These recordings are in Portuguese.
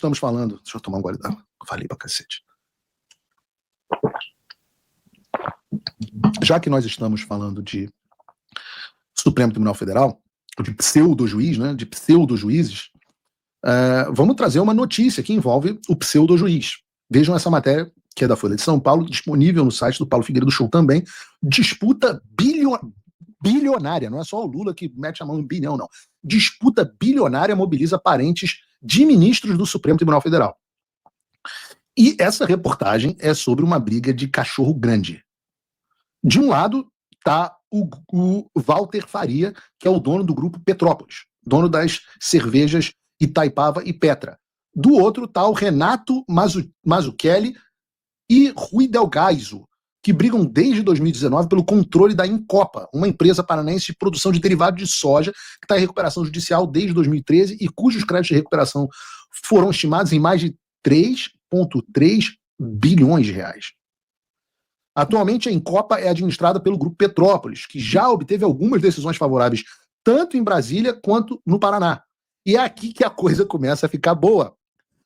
estamos falando... Deixa eu tomar um gole d'água. Falei pra cacete. Já que nós estamos falando de Supremo Tribunal Federal, de pseudo-juiz, né, de pseudo-juízes, vamos trazer uma notícia que envolve o pseudo-juiz. Vejam essa matéria, que é da Folha de São Paulo, disponível no site do Paulo Figueiredo Show também. Disputa bilionária, não é só o Lula que mete a mão em bilhão, não. Disputa bilionária mobiliza parentes de ministros do Supremo Tribunal Federal. E essa reportagem é sobre uma briga de cachorro grande. De um lado está o Walter Faria, que é o dono do grupo Petrópolis, dono das cervejas Itaipava e Petra. Do outro está o Renato Mazzucchelli e Rui Delgaizo, que brigam desde 2019 pelo controle da Incopa, uma empresa paranaense de produção de derivados de soja que está em recuperação judicial desde 2013 e cujos créditos de recuperação foram estimados em mais de 3,3 bilhões de reais. Atualmente, a Incopa é administrada pelo Grupo Petrópolis, que já obteve algumas decisões favoráveis tanto em Brasília quanto no Paraná. E é aqui que a coisa começa a ficar boa.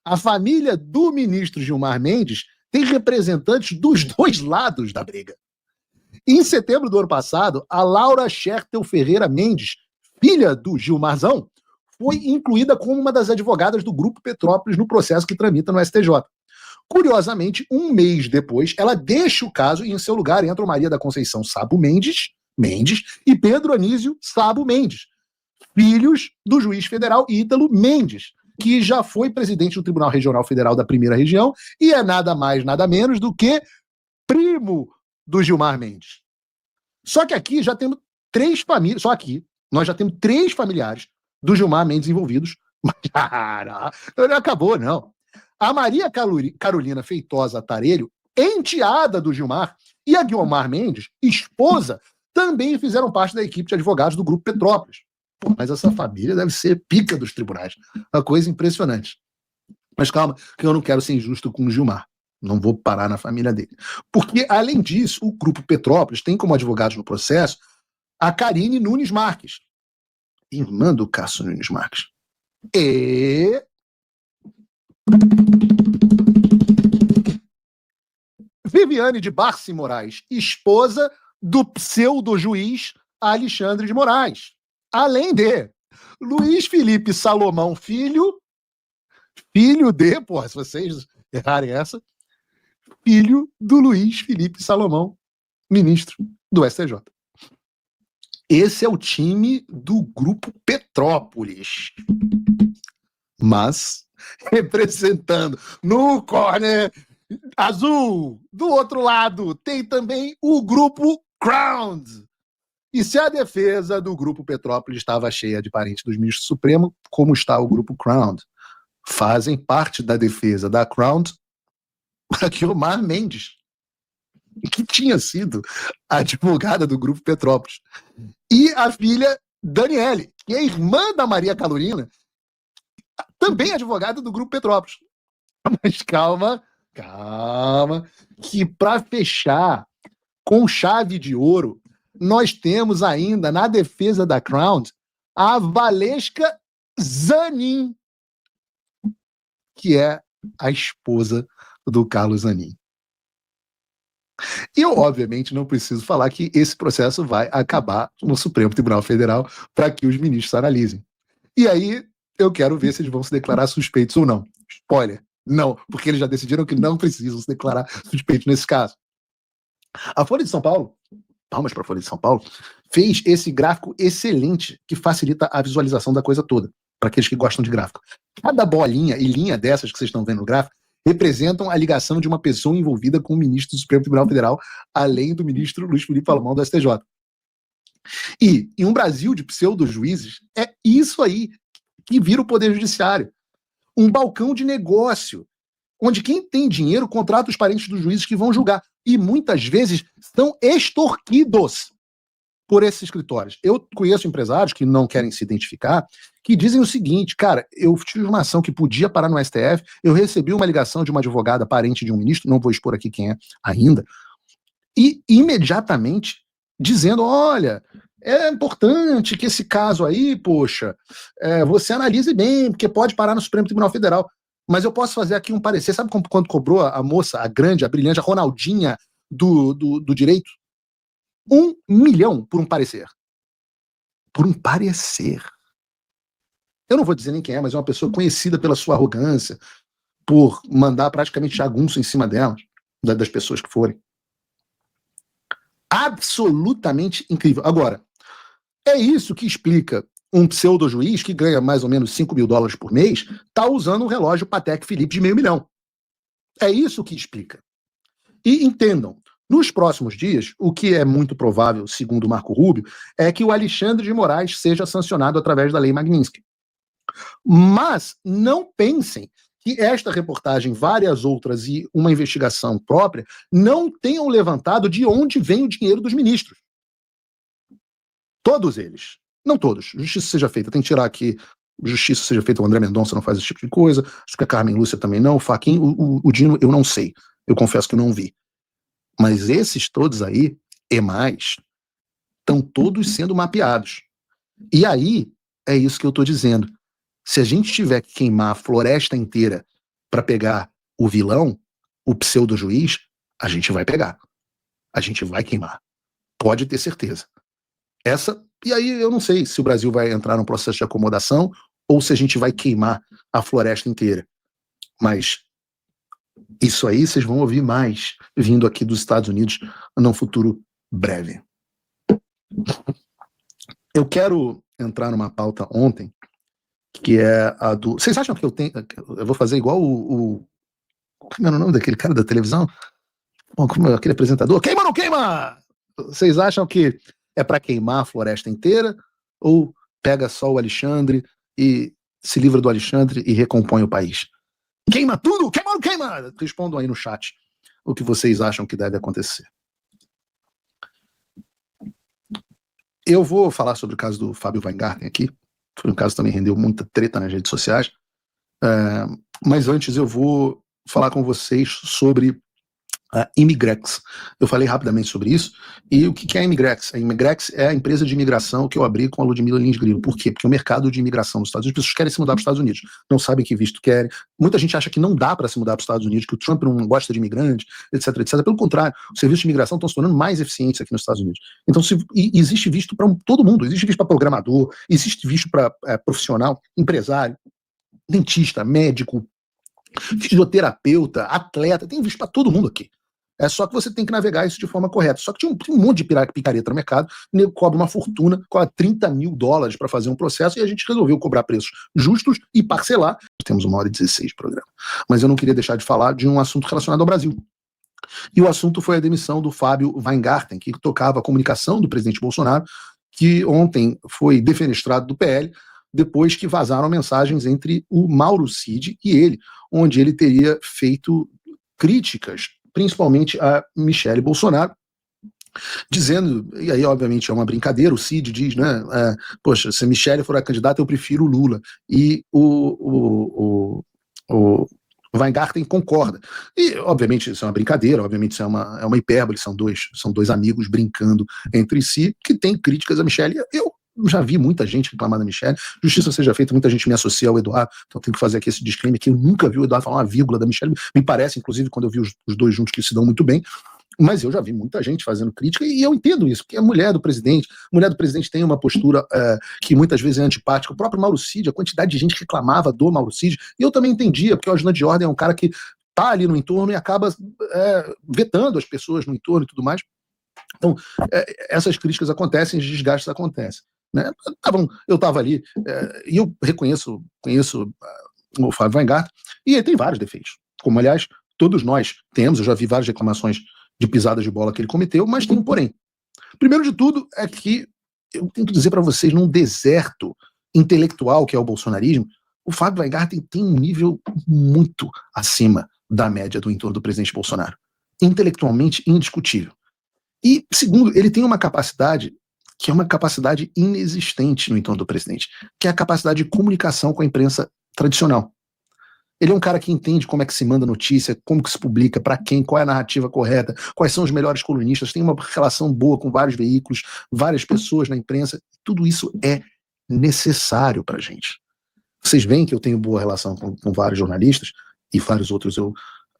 A família do ministro Gilmar Mendes tem representantes dos dois lados da briga. Em setembro do ano passado, a Laura Schertel Ferreira Mendes, filha do Gilmarzão, foi incluída como uma das advogadas do Grupo Petrópolis no processo que tramita no STJ. Curiosamente, um mês depois, ela deixa o caso e em seu lugar entram Maria da Conceição Sabo Mendes e Pedro Anísio Sabo Mendes, filhos do juiz federal Ítalo Mendes, que já foi presidente do Tribunal Regional Federal da Primeira Região e é nada mais, nada menos do que primo do Gilmar Mendes. Só que aqui já temos 3 famílias, só aqui nós já temos 3 familiares do Gilmar Mendes envolvidos, mas não acabou, não. A Maria Carolina Feitosa Tarelho, enteada do Gilmar, e a Guiomar Mendes, esposa, também fizeram parte da equipe de advogados do Grupo Petrópolis. Pô, mas essa família deve ser pica dos tribunais. Uma coisa impressionante. Mas calma, que eu não quero ser injusto com o Gilmar. Não vou parar na família dele. Porque, além disso, o Grupo Petrópolis tem como advogados no processo a Karine Nunes Marques, irmã do Cássio Nunes Marques. E Viviane de Barci Moraes, esposa do pseudo-juiz Alexandre de Moraes. Além de Luiz Felipe Salomão Filho de, porra, se vocês errarem essa, filho do Luiz Felipe Salomão, ministro do STJ. Esse é o time do Grupo Petrópolis. Mas, representando no corner azul, do outro lado, tem também o Grupo Crown. E se a defesa do Grupo Petrópolis estava cheia de parentes dos ministros do Supremo, como está o Grupo Crown? Fazem parte da defesa da Crown a Guiomar Mendes, que tinha sido a advogada do Grupo Petrópolis. E a filha Daniele, que é irmã da Maria Carolina, também advogada do Grupo Petrópolis. Mas calma, que para fechar com chave de ouro, nós temos ainda na defesa da Crown a Valesca Zanin, que é a esposa do Carlos Zanin. Eu, obviamente, não preciso falar que esse processo vai acabar no Supremo Tribunal Federal para que os ministros analisem. E aí, eu quero ver se eles vão se declarar suspeitos ou não. Spoiler, não, porque eles já decidiram que não precisam se declarar suspeitos nesse caso. A Folha de São Paulo, palmas para a Folha de São Paulo, fez esse gráfico excelente que facilita a visualização da coisa toda, para aqueles que gostam de gráfico. Cada bolinha e linha dessas que vocês estão vendo no gráfico representam a ligação de uma pessoa envolvida com o ministro do Supremo Tribunal Federal, além do ministro Luiz Felipe Salomão do STJ. E, em um Brasil de pseudo-juízes, é isso aí que vira o Poder Judiciário. Um balcão de negócio, onde quem tem dinheiro contrata os parentes dos juízes que vão julgar. E, muitas vezes, são extorquidos por esses escritórios. Eu conheço empresários que não querem se identificar, que dizem o seguinte: cara, eu tive uma ação que podia parar no STF, eu recebi uma ligação de uma advogada parente de um ministro, não vou expor aqui quem é ainda, e imediatamente dizendo, olha, é importante que esse caso aí, poxa, você analise bem, porque pode parar no Supremo Tribunal Federal. Mas eu posso fazer aqui um parecer. Sabe quanto cobrou a moça, a grande, a brilhante, a Ronaldinha do direito? 1 milhão por um parecer. Por um parecer. Eu não vou dizer nem quem é, mas é uma pessoa conhecida pela sua arrogância, por mandar praticamente jagunço em cima dela, das pessoas que forem. Absolutamente incrível. Agora, é isso que explica um pseudo-juiz que ganha mais ou menos $5 mil por mês, tá usando um relógio Patek Philippe de $500 mil. É isso que explica. E entendam, nos próximos dias, o que é muito provável, segundo o Marco Rubio, é que o Alexandre de Moraes seja sancionado através da Lei Magnitsky. Mas não pensem que esta reportagem, várias outras e uma investigação própria, não tenham levantado de onde vem o dinheiro dos ministros. Todos eles. Não todos. Justiça seja feita. Tem que tirar aqui. Justiça seja feita. O André Mendonça não faz esse tipo de coisa. Acho que a Carmen Lúcia também não. O Fachin, o Dino, eu não sei. Eu confesso que eu não vi. Mas esses todos aí, e mais, estão todos sendo mapeados. E aí, é isso que eu estou dizendo. Se a gente tiver que queimar a floresta inteira para pegar o vilão, o pseudo-juiz, a gente vai pegar. A gente vai queimar. Pode ter certeza. E aí eu não sei se o Brasil vai entrar num processo de acomodação ou se a gente vai queimar a floresta inteira. Mas isso aí vocês vão ouvir mais vindo aqui dos Estados Unidos num futuro breve. Eu quero entrar numa pauta ontem, que é a do... Vocês acham que eu vou fazer igual como é o nome daquele cara da televisão? Como é aquele apresentador? Queima ou não queima? Vocês acham que é para queimar a floresta inteira ou pega só o Alexandre e se livra do Alexandre e recompõe o país? Queima tudo? Queima ou não queima? Respondam aí no chat o que vocês acham que deve acontecer. Eu vou falar sobre o caso do Fábio Weingarten aqui. Foi um caso que também rendeu muita treta nas redes sociais. Mas antes eu vou falar com vocês sobre a Imigrex. Eu falei rapidamente sobre isso. E o que é a Imigrex? A Imigrex é a empresa de imigração que eu abri com a Ludmila Lins Grilo. Por quê? Porque o mercado de imigração nos Estados Unidos, as pessoas querem se mudar para os Estados Unidos, não sabem que visto querem. Muita gente acha que não dá para se mudar para os Estados Unidos, que o Trump não gosta de imigrantes, etc, etc. Pelo contrário, os serviços de imigração estão se tornando mais eficientes aqui nos Estados Unidos. Então, existe visto para todo mundo. Existe visto para programador, existe visto para profissional, empresário, dentista, médico, fisioterapeuta, atleta, tem visto para todo mundo aqui. É só que você tem que navegar isso de forma correta. Só que tinha um monte de picareta no mercado, o nego cobra uma fortuna, cobra $30 mil para fazer um processo, e a gente resolveu cobrar preços justos e parcelar. Temos 1h16 de programa. Mas eu não queria deixar de falar de um assunto relacionado ao Brasil. E o assunto foi a demissão do Fábio Weingarten, que tocava a comunicação do presidente Bolsonaro, que ontem foi defenestrado do PL, depois que vazaram mensagens entre o Mauro Cid e ele, onde ele teria feito críticas principalmente a Michele Bolsonaro, dizendo, e aí obviamente é uma brincadeira, o Cid diz, né, poxa, se a Michele for a candidata eu prefiro o Lula, e o Weingarten concorda, e obviamente isso é uma brincadeira, obviamente isso é uma hipérbole, são dois amigos brincando entre si, que tem críticas a Michele. Eu já vi muita gente reclamar da Michele, justiça seja feita, muita gente me associa ao Eduardo, então tenho que fazer aqui esse disclaimer, que eu nunca vi o Eduardo falar uma vírgula da Michele, me parece, inclusive, quando eu vi os dois juntos, que se dão muito bem, mas eu já vi muita gente fazendo crítica, e eu entendo isso, porque a mulher do presidente tem uma postura que muitas vezes é antipática. O próprio Mauro Cid, a quantidade de gente que reclamava do Mauro Cid, e eu também entendia, porque o ajudante de ordem é um cara que tá ali no entorno e acaba vetando as pessoas no entorno e tudo mais. Então, essas críticas acontecem, os desgastes acontecem. Né? Eu estava ali, e eu conheço o Fábio Weingarten, e ele tem vários defeitos, como aliás todos nós temos. Eu já vi várias reclamações de pisadas de bola que ele cometeu, mas tem um porém. Primeiro de tudo é que eu tenho que dizer para vocês, num deserto intelectual que é o bolsonarismo, o Fábio Weingarten tem um nível muito acima da média do entorno do presidente Bolsonaro, intelectualmente indiscutível. E segundo, ele tem uma capacidade que é uma capacidade inexistente no entorno do presidente, que é a capacidade de comunicação com a imprensa tradicional. Ele é um cara que entende como é que se manda notícia, como que se publica, para quem, qual é a narrativa correta, quais são os melhores colunistas, tem uma relação boa com vários veículos, várias pessoas na imprensa. Tudo isso é necessário para a gente. Vocês veem que eu tenho boa relação com vários jornalistas, e vários outros eu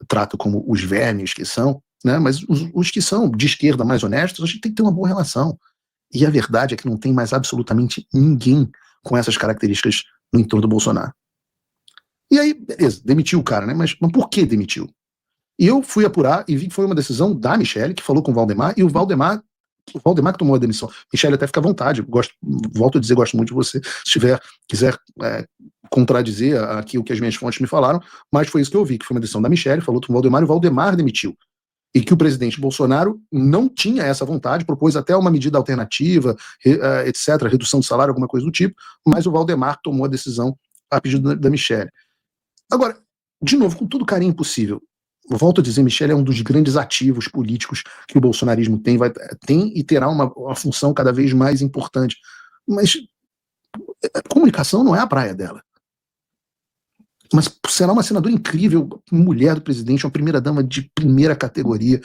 trato como os vermes que são, né? Mas os que são de esquerda mais honestos, a gente tem que ter uma boa relação. E a verdade é que não tem mais absolutamente ninguém com essas características no entorno do Bolsonaro. E aí, beleza, demitiu o cara, né? Mas por que demitiu? E eu fui apurar e vi que foi uma decisão da Michelle, que falou com o Valdemar, e o Valdemar que tomou a demissão. Michelle, até fica à vontade, volto a dizer, gosto muito de você, se quiser contradizer aqui o que as minhas fontes me falaram, mas foi isso que eu vi, que foi uma decisão da Michelle, falou com o Valdemar, e o Valdemar demitiu. E que o presidente Bolsonaro não tinha essa vontade, propôs até uma medida alternativa, etc., redução de salário, alguma coisa do tipo, mas o Valdemar tomou a decisão a pedido da Michelle. Agora, de novo, com todo o carinho possível, volto a dizer, Michelle é um dos grandes ativos políticos que o bolsonarismo tem e terá uma função cada vez mais importante. Mas a comunicação não é a praia dela. Mas será uma senadora incrível, mulher do presidente, uma primeira-dama de primeira categoria.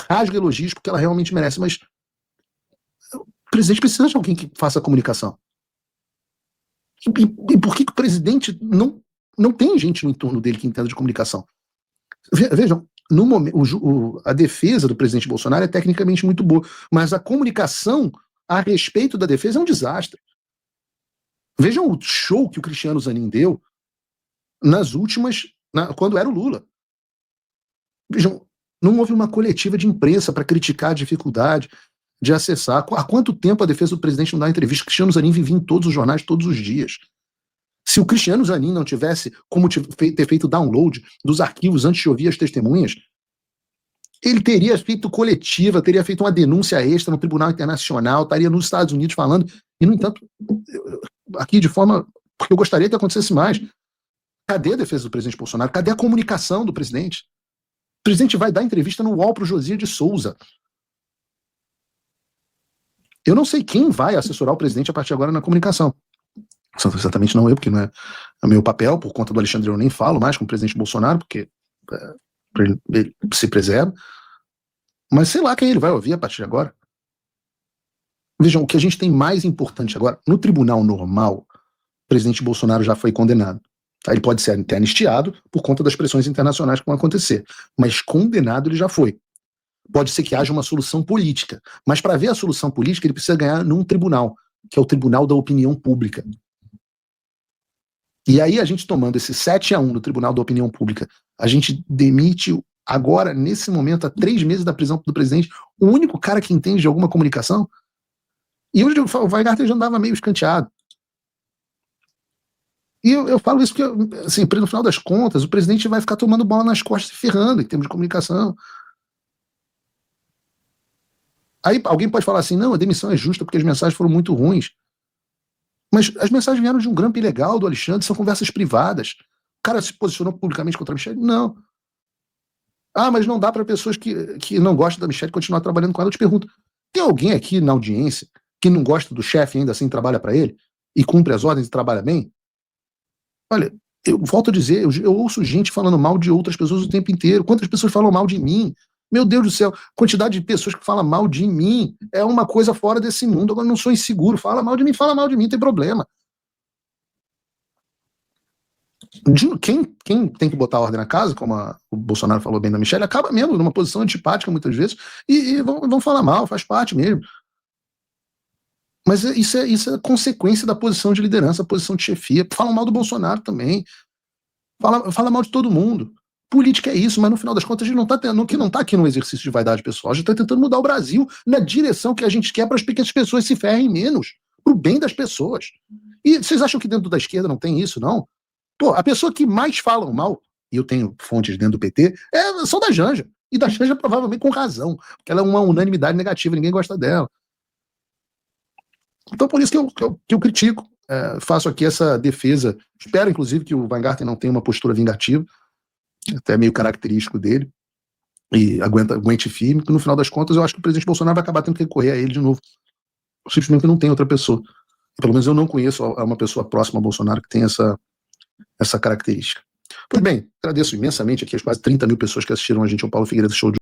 Rasga elogios porque ela realmente merece, mas o presidente precisa de alguém que faça a comunicação. E por que o presidente não tem gente no entorno dele que entenda de comunicação? Vejam, no momento, a defesa do presidente Bolsonaro é tecnicamente muito boa, mas a comunicação a respeito da defesa é um desastre. Vejam o show que o Cristiano Zanin deu nas últimas, quando era o Lula. Vejam, não houve uma coletiva de imprensa para criticar a dificuldade de acessar. Há quanto tempo a defesa do presidente não dá entrevista? Cristiano Zanin vivia em todos os jornais, todos os dias. Se o Cristiano Zanin não tivesse como ter feito download dos arquivos antes de ouvir as testemunhas, ele teria feito coletiva, teria feito uma denúncia extra no Tribunal Internacional, estaria nos Estados Unidos falando, e, no entanto, aqui de forma... porque eu gostaria que acontecesse mais. Cadê a defesa do presidente Bolsonaro? Cadê a comunicação do presidente? O presidente vai dar entrevista no UOL para o Josias de Souza. Eu não sei quem vai assessorar o presidente a partir de agora na comunicação. Certamente não eu, porque não é o meu papel, por conta do Alexandre eu nem falo mais com o presidente Bolsonaro, porque ele se preserva. Mas sei lá quem ele vai ouvir a partir de agora. Vejam, o que a gente tem mais importante agora, no tribunal normal, o presidente Bolsonaro já foi condenado. Ele pode ser até anistiado por conta das pressões internacionais que vão acontecer, mas condenado ele já foi. Pode ser que haja uma solução política, mas para ver a solução política ele precisa ganhar num tribunal, que é o Tribunal da Opinião Pública. E aí a gente tomando esse 7-1 no Tribunal da Opinião Pública, a gente demite agora, nesse momento, há 3 meses da prisão do presidente, o único cara que entende de alguma comunicação. E hoje o Weingarten já andava meio escanteado. E eu falo isso porque, assim, no final das contas, o presidente vai ficar tomando bola nas costas e ferrando em termos de comunicação. Aí alguém pode falar assim, não, a demissão é justa porque as mensagens foram muito ruins. Mas as mensagens vieram de um grampo ilegal do Alexandre, são conversas privadas. O cara se posicionou publicamente contra a Michelle? Não. Ah, mas não dá para pessoas que não gostam da Michelle continuar trabalhando com ela. Eu te pergunto, tem alguém aqui na audiência que não gosta do chefe e ainda assim trabalha para ele? E cumpre as ordens e trabalha bem? Olha, eu volto a dizer, eu ouço gente falando mal de outras pessoas o tempo inteiro. Quantas pessoas falam mal de mim? Meu Deus do céu, quantidade de pessoas que falam mal de mim é uma coisa fora desse mundo. Agora, não sou inseguro, fala mal de mim, tem problema. Quem tem que botar ordem na casa, como o Bolsonaro falou bem da Michelle, acaba mesmo numa posição antipática muitas vezes, e vão falar mal, faz parte mesmo. Mas isso é consequência da posição de liderança, posição de chefia. Falam mal do Bolsonaro também. Fala mal de todo mundo. Política é isso, mas no final das contas a gente não está aqui num exercício de vaidade pessoal, a gente está tentando mudar o Brasil na direção que a gente quer para as pequenas pessoas se ferrem menos, para o bem das pessoas. E vocês acham que dentro da esquerda não tem isso, não? Pô, a pessoa que mais falam mal, e eu tenho fontes dentro do PT, são da Janja. E da Janja provavelmente com razão, porque ela é uma unanimidade negativa, ninguém gosta dela. Então por isso que eu critico, faço aqui essa defesa. Espero, inclusive, que o Weingarten não tenha uma postura vingativa, até meio característico dele, e aguente firme, porque no final das contas eu acho que o presidente Bolsonaro vai acabar tendo que recorrer a ele de novo. Simplesmente não tem outra pessoa. Pelo menos eu não conheço uma pessoa próxima ao Bolsonaro que tem essa característica. Pois bem, agradeço imensamente aqui as quase 30 mil pessoas que assistiram a gente ao Paulo Figueiredo Show de